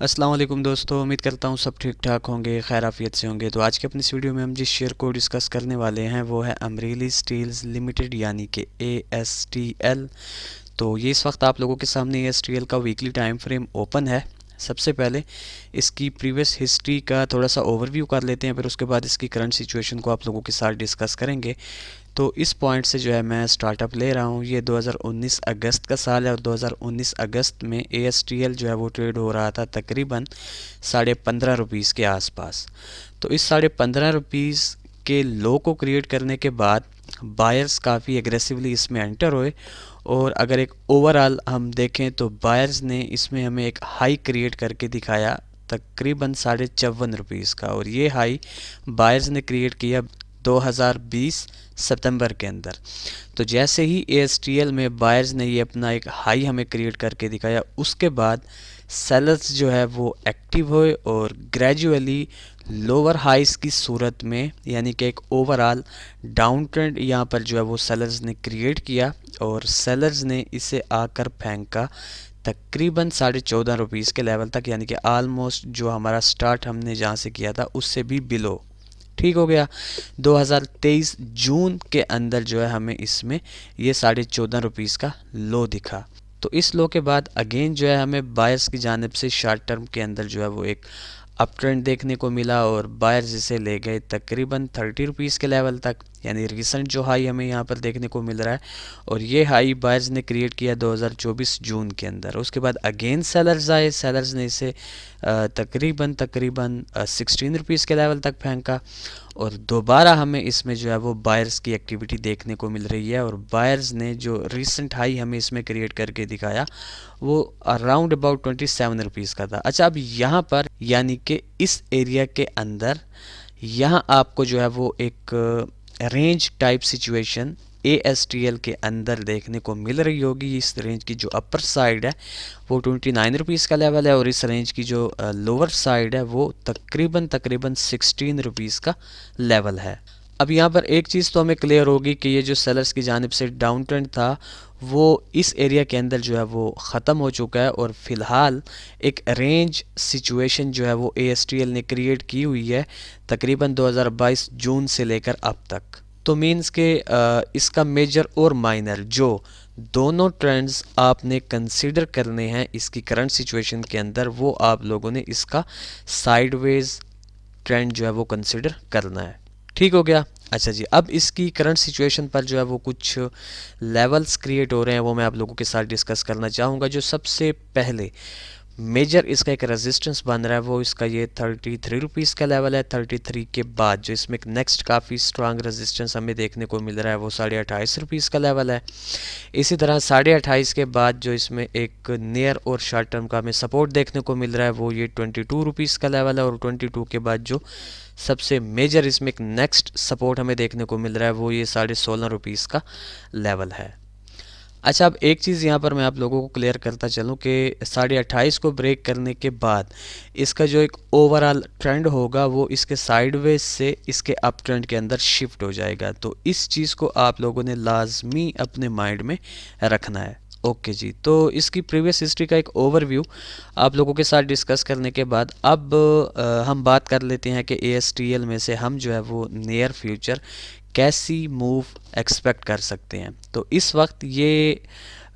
अस्सलाम वालेकुम दोस्तों, उम्मीद करता हूँ सब ठीक ठाक होंगे, खैर आफियत से होंगे। तो आज के अपनी इस वीडियो में हम जिस शेयर को डिस्कस करने वाले हैं वो है अमरेली स्टील्स लिमिटेड यानी कि ASTL। तो ये इस वक्त आप लोगों के सामने ASTL का वीकली टाइम फ्रेम ओपन है। सबसे पहले इसकी प्रीवियस हिस्ट्री का थोड़ा सा ओवरव्यू कर लेते हैं, फिर उसके बाद इसकी करंट सिचुएशन को आप लोगों के साथ डिस्कस करेंगे। तो इस पॉइंट से जो है मैं स्टार्टअप ले रहा हूँ। ये 2019 अगस्त का साल है और 2019 अगस्त में ASTL जो है वो ट्रेड हो रहा था तकरीबन ₹15.5 के आसपास। तो इस ₹15.5 के लो को क्रिएट करने के बाद बायर्स काफ़ी एग्रेसिवली इसमें एंटर हुए और अगर एक ओवरऑल हम देखें तो बायर्स ने इसमें हमें एक हाई क्रिएट करके दिखाया तकरीबन ₹54 का, और ये हाई बायर्स ने क्रिएट किया 2020 सितंबर के अंदर। तो जैसे ही ASTL में बायर्स ने ये अपना एक हाई हमें क्रिएट करके दिखाया, उसके बाद सेलर्स जो है वो एक्टिव हुए और ग्रेजुअली लोअर हाइस की सूरत में यानी कि एक ओवरऑल डाउन ट्रेंड यहाँ पर जो है वो सेलर्स ने क्रिएट किया और सेलर्स ने इसे आकर फेंका तकरीबन ₹14.5 के लेवल तक, यानी कि आलमोस्ट जो हमारा स्टार्ट हमने जहाँ से किया था उससे भी बिलो। ठीक हो गया। 2023 जून के अंदर जो है हमें इसमें ये ₹14.5 का लो दिखा। तो इस लो के बाद अगेन जो है हमें बायर्स की जानिब से शॉर्ट टर्म के अंदर जो है वो एक अप ट्रेंड देखने को मिला और बायर्स इसे ले गए तकरीबन ₹30 के लेवल तक, यानी रिसेंट जो हाई हमें यहाँ पर देखने को मिल रहा है। और ये हाई बायर्स ने क्रिएट किया 2024 जून के अंदर। उसके बाद अगेन सेलर्स आए, सेलर्स ने इसे तकरीबन ₹16 के लेवल तक फेंका और दोबारा हमें इसमें जो है वो बायर्स की एक्टिविटी देखने को मिल रही है। और बायर्स ने जो रिसेंट हाई हमें इसमें क्रिएट करके दिखाया वो अराउंड अबाउट ₹27 का था। अच्छा, अब यहाँ पर यानी कि इस एरिया के अंदर यहाँ आपको जो है वो एक रेंज टाइप सिचुएशन ASTL के अंदर देखने को मिल रही होगी। इस रेंज की जो अपर साइड है वो ₹29 का लेवल है और इस रेंज की जो लोअर साइड है वो तकरीबन ₹16 का लेवल है। अब यहाँ पर एक चीज़ तो हमें क्लियर होगी कि ये जो सेलर्स की जानिब से डाउन ट्रेंड था वो इस एरिया के अंदर जो है वो ख़त्म हो चुका है और फ़िलहाल एक रेंज सिचुएशन जो है वो ASTL ने क्रिएट की हुई है तकरीबन 2022 जून से लेकर अब तक। तो मीन्स के इसका मेजर और माइनर जो दोनों ट्रेंड्स आपने कंसीडर करने हैं इसकी करंट सिचुएशन के अंदर, वो आप लोगों ने इसका साइडवेज ट्रेंड जो है वो कंसीडर करना है। ठीक हो गया। अच्छा जी, अब इसकी करंट सिचुएशन पर जो है वो कुछ लेवल्स क्रिएट हो रहे हैं वो मैं आप लोगों के साथ डिस्कस करना चाहूँगा। जो सबसे पहले मेजर इसका एक रेजिस्टेंस बन रहा है वो इसका ये ₹33 का लेवल है। 33 के बाद जो इसमें एक नेक्स्ट काफ़ी स्ट्रांग रेजिस्टेंस हमें देखने को मिल रहा है वो ₹28.5 का लेवल है। इसी तरह 28.5 के बाद जो इसमें एक नियर और शॉर्ट टर्म का हमें सपोर्ट देखने को मिल रहा है वो ये ₹22 का लेवल है। और 22 के बाद जो सबसे मेजर इसमें एक नेक्स्ट सपोर्ट हमें देखने को मिल रहा है वो ये ₹16.5 का लेवल है। अच्छा, अब एक चीज़ यहाँ पर मैं आप लोगों को क्लियर करता चलूँ कि 28.5 को ब्रेक करने के बाद इसका जो एक ओवरऑल ट्रेंड होगा वो इसके साइडवेज से इसके अप ट्रेंड के अंदर शिफ्ट हो जाएगा। तो इस चीज़ को आप लोगों ने लाजमी अपने माइंड में रखना है। ओके जी, तो इसकी प्रीवियस हिस्ट्री का एक ओवरव्यू आप लोगों के साथ डिस्कस करने के बाद अब हम बात कर लेते हैं कि ASTL में से हम जो है वो नियर फ्यूचर कैसी मूव एक्सपेक्ट कर सकते हैं। तो इस वक्त ये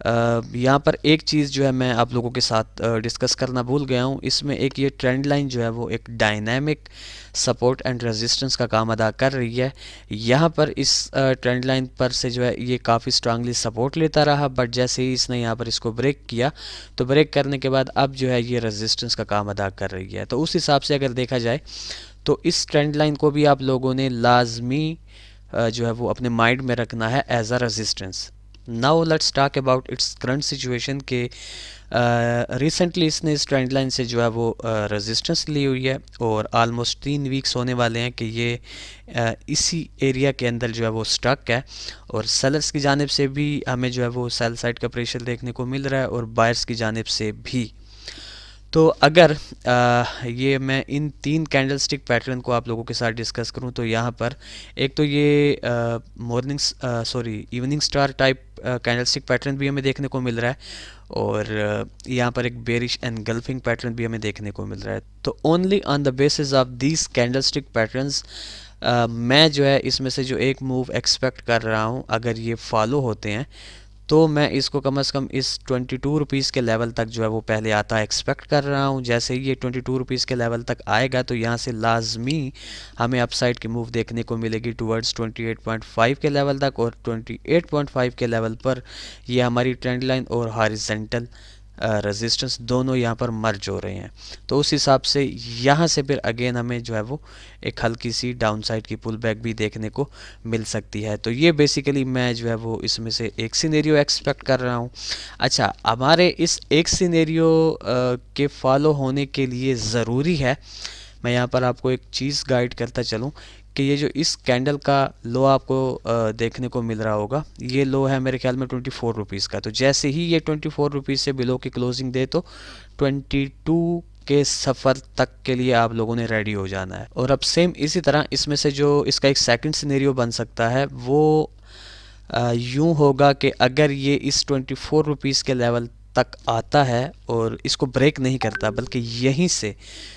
यहाँ पर एक चीज़ जो है मैं आप लोगों के साथ डिस्कस करना भूल गया हूँ। इसमें एक ये ट्रेंड लाइन जो है वो एक डायनामिक सपोर्ट एंड रेजिस्टेंस का काम अदा कर रही है। यहाँ पर इस ट्रेंड लाइन पर से जो है ये काफ़ी स्ट्रांगली सपोर्ट लेता रहा, बट जैसे ही इसने यहाँ पर इसको ब्रेक किया तो ब्रेक करने के बाद अब जो है ये रेजिस्टेंस का काम अदा कर रही है। तो उस हिसाब से अगर देखा जाए तो इस ट्रेंड लाइन को भी आप लोगों ने लाजमी जो है वो अपने माइंड में रखना है as a resistance. Now let's talk about its current situation के रिसेंटली इसने इस ट्रेंड लाइन से जो है वो रेजिस्टेंस ली हुई है और आलमोस्ट 3 वीक्स होने वाले हैं कि ये इसी एरिया के अंदर जो है वो स्टक है। और सेलर्स की जानिब से भी हमें जो है वो सेल साइड का प्रेशर देखने को मिल रहा है और बायर्स की जानिब से भी। तो अगर ये मैं इन 3 कैंडलस्टिक पैटर्न को आप लोगों के साथ डिस्कस करूं तो यहाँ पर एक तो ये evening star type candlestick pattern भी हमें देखने को मिल रहा है, और यहाँ पर एक बेरिश एनगल्फिंग पैटर्न भी हमें देखने को मिल रहा है। तो only on the basis of these candlestick patterns मैं जो है इसमें से जो एक मूव एक्सपेक्ट कर रहा हूँ, अगर ये फॉलो होते हैं तो मैं इसको कम से कम इस 22 रुपीज़ के लेवल तक जो है वो पहले आता एक्सपेक्ट कर रहा हूँ। जैसे ही ये 22 रुपीज़ के लेवल तक आएगा तो यहाँ से लाजमी हमें अपसाइड की मूव देखने को मिलेगी टुवर्ड्स 28.5 के लेवल तक, और 28.5 के लेवल पर ये हमारी ट्रेंड लाइन और हॉरिजॉन्टल रेजिस्टेंस दोनों यहाँ पर मर्ज हो रहे हैं। तो उस हिसाब से यहाँ से फिर अगेन हमें जो है वो एक हल्की सी डाउनसाइड की पुल बैक भी देखने को मिल सकती है। तो ये बेसिकली मैं जो है वो इसमें से एक सिनेरियो एक्सपेक्ट कर रहा हूँ। अच्छा, हमारे इस एक सिनेरियो के फॉलो होने के लिए ज़रूरी है, मैं यहाँ पर आपको एक चीज़ गाइड करता चलूँ कि ये जो इस कैंडल का लो आपको देखने को मिल रहा होगा, ये लो है मेरे ख्याल में 24 रुपीज़ का। तो जैसे ही ये 24 रुपीज़ से बिलो की क्लोजिंग दे तो 22 के सफ़र तक के लिए आप लोगों ने रेडी हो जाना है। और अब सेम इसी तरह इसमें से जो इसका एक सेकंड सिनेरियो बन सकता है वो यूँ होगा कि अगर ये इस 24 रुपीज़ के लेवल तक आता है और इसको ब्रेक नहीं करता बल्कि यहीं से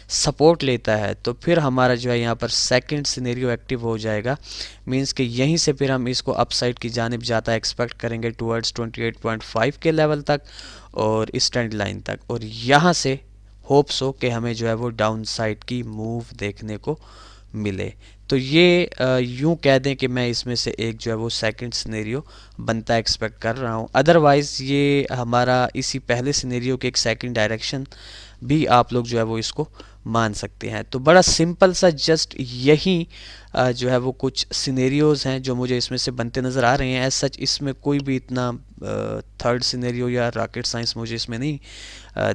सपोर्ट लेता है, तो फिर हमारा जो है यहाँ पर सेकंड सिनेरियो एक्टिव हो जाएगा। मींस कि यहीं से फिर हम इसको अपसाइड की जानिब जाता एक्सपेक्ट करेंगे टुवर्ड्स 28.5 के लेवल तक और इस ट्रेंड लाइन तक, और यहाँ से होप्स हो कि हमें जो है वो डाउन साइड की मूव देखने को मिले। तो ये यूं कह दें कि मैं इसमें से एक जो है वो सेकंड सिनेरियो बनता एक्सपेक्ट कर रहा हूं। अदरवाइज़ ये हमारा इसी पहले सिनेरियो के एक सेकंड डायरेक्शन भी आप लोग जो है वो इसको मान सकते हैं। तो बड़ा सिंपल सा जस्ट यही जो है वो कुछ सिनेरियोज़ हैं जो मुझे इसमें से बनते नज़र आ रहे हैं। एज सच इसमें कोई भी इतना थर्ड सिनेरियो या रॉकेट साइंस मुझे इसमें नहीं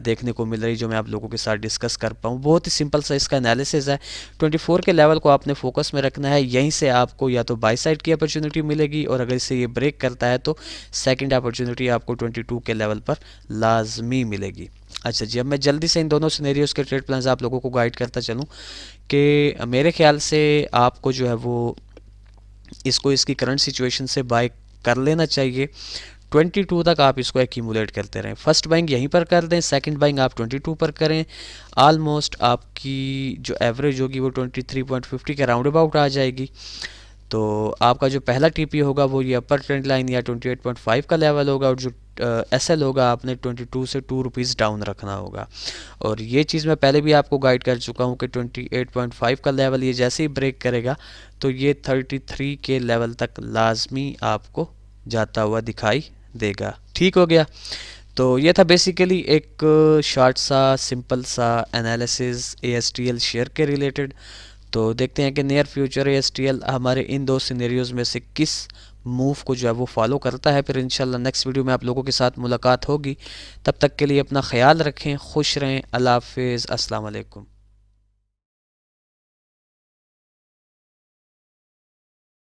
देखने को मिल रही जो मैं आप लोगों के साथ डिस्कस कर पाऊँ। बहुत ही सिंपल सा इसका एनालिसिस है। 24 के लेवल को आपने फोकस में रखना है, यहीं से आपको या तो बाई साइड की अपॉर्चुनिटी मिलेगी, और अगर इसे ये ब्रेक करता है तो सेकंड अपॉर्चुनिटी आपको 22 के लेवल पर लाजमी मिलेगी। अच्छा जी, अब मैं जल्दी से इन दोनों सिनेरियोज के ट्रेड प्लान्स आप लोगों को गाइड करता चलूँ कि मेरे ख्याल से आपको जो है वो इसको इसकी करंट सिचुएशन से बाय कर लेना चाहिए। 22 तक आप इसको एक्यूमुलेट करते रहें। फर्स्ट बाइंग यहीं पर कर दें, सेकंड बाइंग आप 22 पर करें। ऑलमोस्ट आपकी जो एवरेज होगी वो 23.50 के राउंड अबाउट आ जाएगी। तो आपका जो पहला टीपी होगा वो ये अपर ट्रेंड लाइन या 28.5 का लेवल होगा, और जो एसएल होगा आपने 22 से 2 रुपीज़ डाउन रखना होगा। और ये चीज़ मैं पहले भी आपको गाइड कर चुका हूँ कि 28.5 का लेवल ये जैसे ही ब्रेक करेगा तो ये 33 के लेवल तक लाजमी आपको जाता हुआ दिखाई देगा। ठीक हो गया। तो ये था बेसिकली एक शॉर्ट सा सिंपल सा एनालिसिस एएसटीएल शेयर के रिलेटेड। तो देखते हैं कि नियर फ्यूचर एएसटीएल हमारे इन दो सिनेरियोज में से किस मूव को जो है वो फॉलो करता है। फिर इंशाल्लाह नेक्स्ट वीडियो में आप लोगों के साथ मुलाकात होगी। तब तक के लिए अपना ख्याल रखें, खुश रहें, अल्लाह हाफिज़, अस्सलाम वालेकुम।